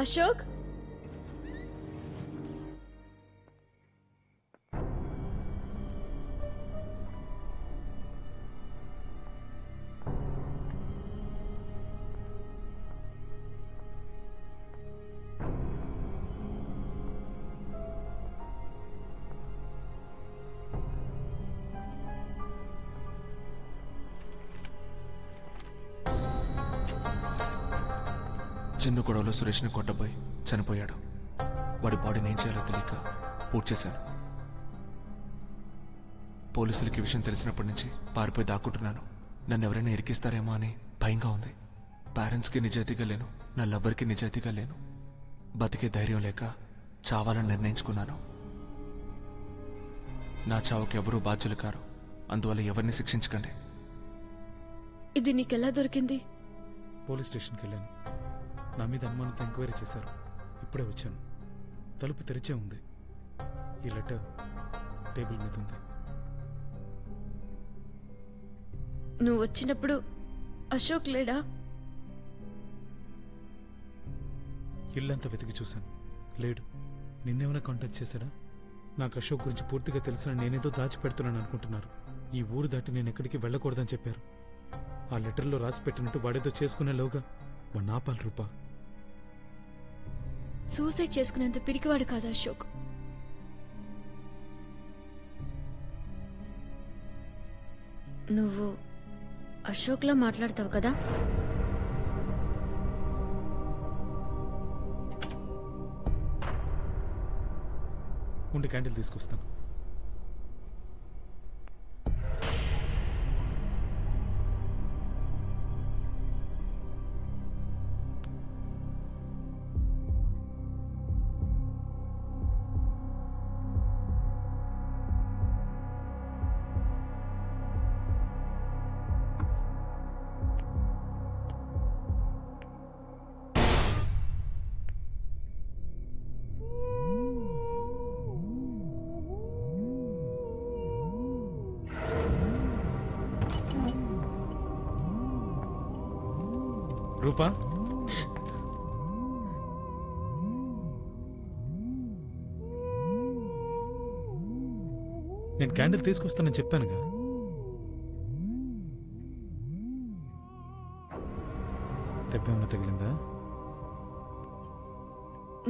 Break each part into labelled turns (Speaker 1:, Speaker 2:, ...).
Speaker 1: అశోక్,
Speaker 2: చిందు గొడవలో సురేష్ని కొట్టబోయి చనిపోయాడు. వాడి బాడీని ఏం చేయాలో తెలియక పూర్తి చేశాను. పోలీసులకి విషయం తెలిసినప్పటి నుంచి పారిపోయి దాక్కుంటున్నాను. నన్ను ఎవరైనా ఇరికిస్తారేమో అని భయంగా ఉంది. పేరెంట్స్కి నిజాయితీగా లేను, నా లవ్వర్కి నిజాయితీగా లేను. బతికే ధైర్యం లేక చావాలని నిర్ణయించుకున్నాను. నా చావుకి ఎవరూ బాధ్యులు కారు. అందువల్ల ఎవరిని శిక్షించకండి.
Speaker 1: ఇది నీకెలా దొరికింది?
Speaker 3: పోలీస్ స్టేషన్కి వెళ్ళాను. నా మీద అనుమానంతో ఎంక్వైరీ చేశారు. ఇప్పుడే వచ్చాను. తలుపు తెరిచే ఉంది. ఈ లెటర్ టేబుల్ మీద ఉంది.
Speaker 1: నువ్వు వచ్చినప్పుడు అశోక్ లేడా?
Speaker 3: ఇల్లంతా వెతికి చూశాను, లేడు. నిన్నేమైనా కాంటాక్ట్ చేశాడా? నాకు అశోక్ గురించి పూర్తిగా తెలిసిన నేనేదో దాచిపెడుతున్నాను అనుకుంటున్నారు. ఈ ఊరు దాటి నేను ఎక్కడికి వెళ్ళకూడదని చెప్పారు. ఆ లెటర్లో రాసి పెట్టినట్టు వాడేదో చేసుకునేలోగా వాడిని ఆపాలి. రూపా,
Speaker 1: సూసైడ్ చేసుకునేంత పిరికివాడు కాదు అశోక్. నువ్వు అశోక్లా మాట్లాడతావు కదా?
Speaker 3: ఉండి క్యాండిల్ తీసుకొస్తాను. రూపా, నేను క్యాండిల్ తీసుకొస్తానని చెప్పానుగా. దెబ్బేమన్నా తగిలిందా?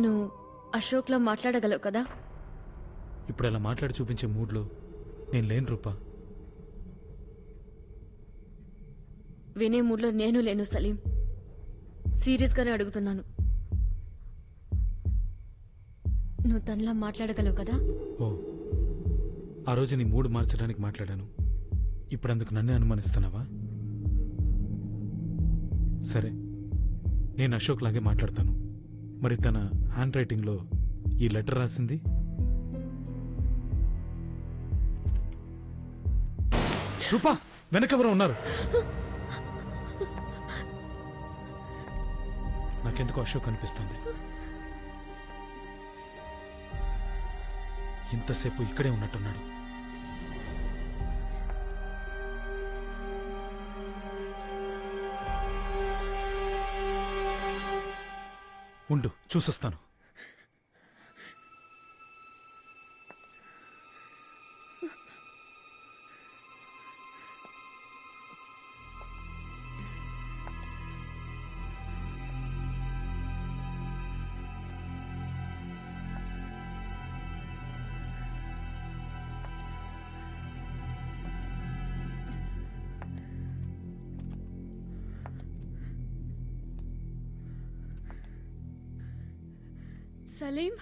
Speaker 1: నువ్వు అశోక్లా మాట్లాడగలవు కదా?
Speaker 3: ఇప్పుడు అలా మాట్లాడి చూపించే మూడ్లో నేను లేను రూపా.
Speaker 1: వినే మూడ్లో నేను లేను సలీం. సీరియస్గానే అడుగుతున్నాను. నువ్వు తనలా మాట్లాడగలవు కదా?
Speaker 3: ఓ, ఆ రోజు నీ మూడు మార్చడానికి మాట్లాడాను. ఇప్పుడు అందుకు నన్నే అనుమానిస్తున్నావా? సరే, నేను అశోక్ లాగే మాట్లాడతాను. మరి తన హ్యాండ్ రైటింగ్లో ఈ లెటర్ రాసింది? రూపా, వెనకెవరో ఉన్నారు. నాకెందుకు అశోక్ అనిపిస్తుంది. ఇంతసేపు ఇక్కడే ఉన్నట్టున్నాడు. ఉండు, చూసొస్తాను.
Speaker 1: సలీం,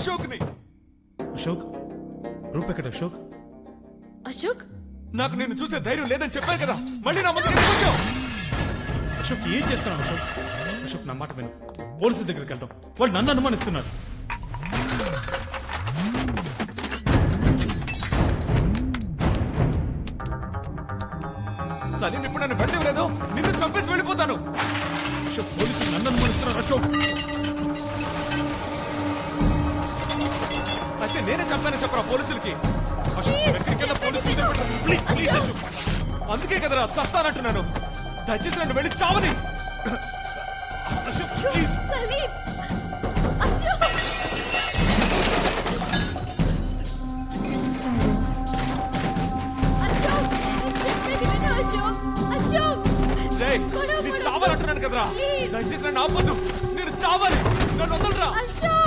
Speaker 2: అశోక్ని.
Speaker 3: అశోక్ రూపెక్కడ అశోక్?
Speaker 1: అశోక్
Speaker 2: నాకు నేను చూసే ధైర్యం లేదని చెప్పాను కదా, మళ్ళీ నా ముందు ఎందుకు వచ్చావు?
Speaker 3: అశోక్ ఏం చేస్తున్నావు అశోక్? అశోక్ నా మాట విను, పోలీసుల దగ్గరికి వెళ్తాం. వాళ్ళు నన్ను అనుమానిస్తున్నారు.
Speaker 2: సలీం ఇప్పుడు నన్ను పడలేవు, నిన్ను చంపేసి వెళ్ళిపోతాను.
Speaker 3: అశోక్ పోలీసులు నన్ను అనుమానిస్తున్నారు అశోక్.
Speaker 2: అయితే నేనే చంపానని చెప్పరా పోలీసులకి?
Speaker 3: అశోక్ ఎక్కడికైనా పోలీసులు చెప్పండి. Please please Ashok.
Speaker 2: అందుకే కదరా చస్తానంటున్నాను. దయచేసి నన్ను వెళ్ళి చావని.
Speaker 3: అశోక్ ప్లీజ్.
Speaker 1: సలీం అశోక్ అశోక్ చెప్పేది విను అశోక్. అశోక్
Speaker 2: జై, నేను చావాలంటున్నాను కదరా. దయచేసి నన్ను ఆపొద్దు, నేను చావాలి. నన్ను వదలరా.
Speaker 1: అశోక్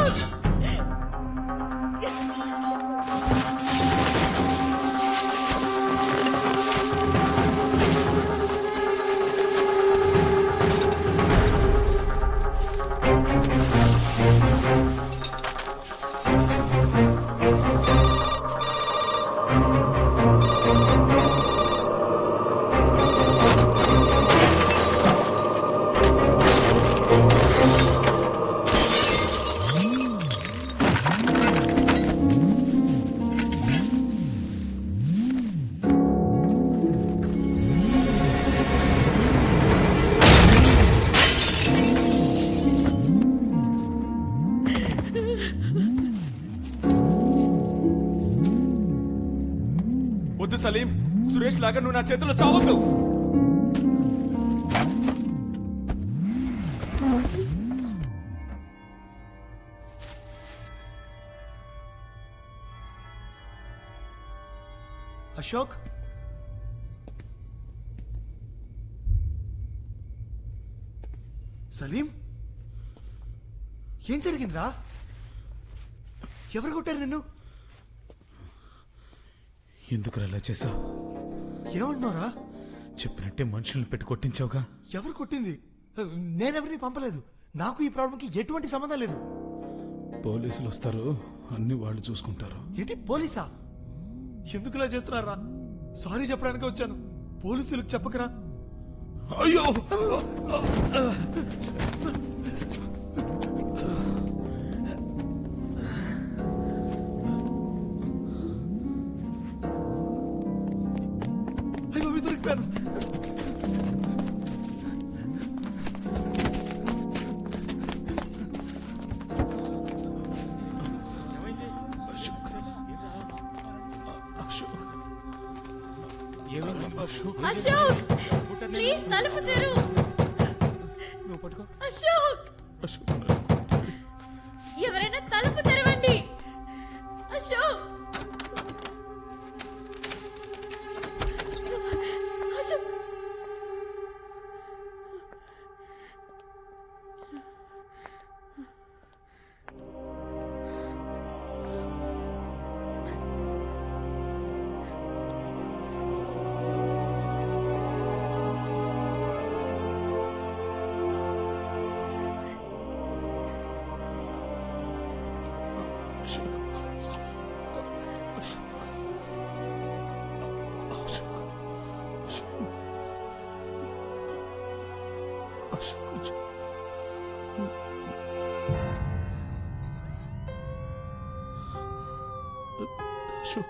Speaker 2: వద్దు సలీం, సురేష్ లాగా నువ్వు నా చేతిలో చావద్దు.
Speaker 4: అశోక్ సలీం ఏం జరిగిందిరా? ఎవరు కొట్టారు నిన్ను?
Speaker 3: ఎందుకు అలా చేసావు?
Speaker 4: ఏమంటున్నారా?
Speaker 3: చెప్పినట్టే మనుషుల్ని పెట్టి కొట్టించావుగా.
Speaker 4: ఎవరు కొట్టింది? నేనెవరిని పంపలేదు. నాకు ఈ ప్రాబ్లంకి ఎటువంటి సంబంధం లేదు.
Speaker 3: పోలీసులు వస్తారు, అన్ని వాళ్ళు చూసుకుంటారు.
Speaker 4: ఏంటి పోలీసా? ఎందుకు ఇలా చేస్తున్నారా? సారీ చెప్పడానికి వచ్చాను, పోలీసులకు చెప్పకరా. అయ్యో అయ్యో దొరికిపోయాను.
Speaker 1: అశోక్ ప్లీజ్ తలుపు తెరు. అశోక్ ఎవరైనా తలుపు తెరవండి. అశోక్ అశోక్
Speaker 3: Sure.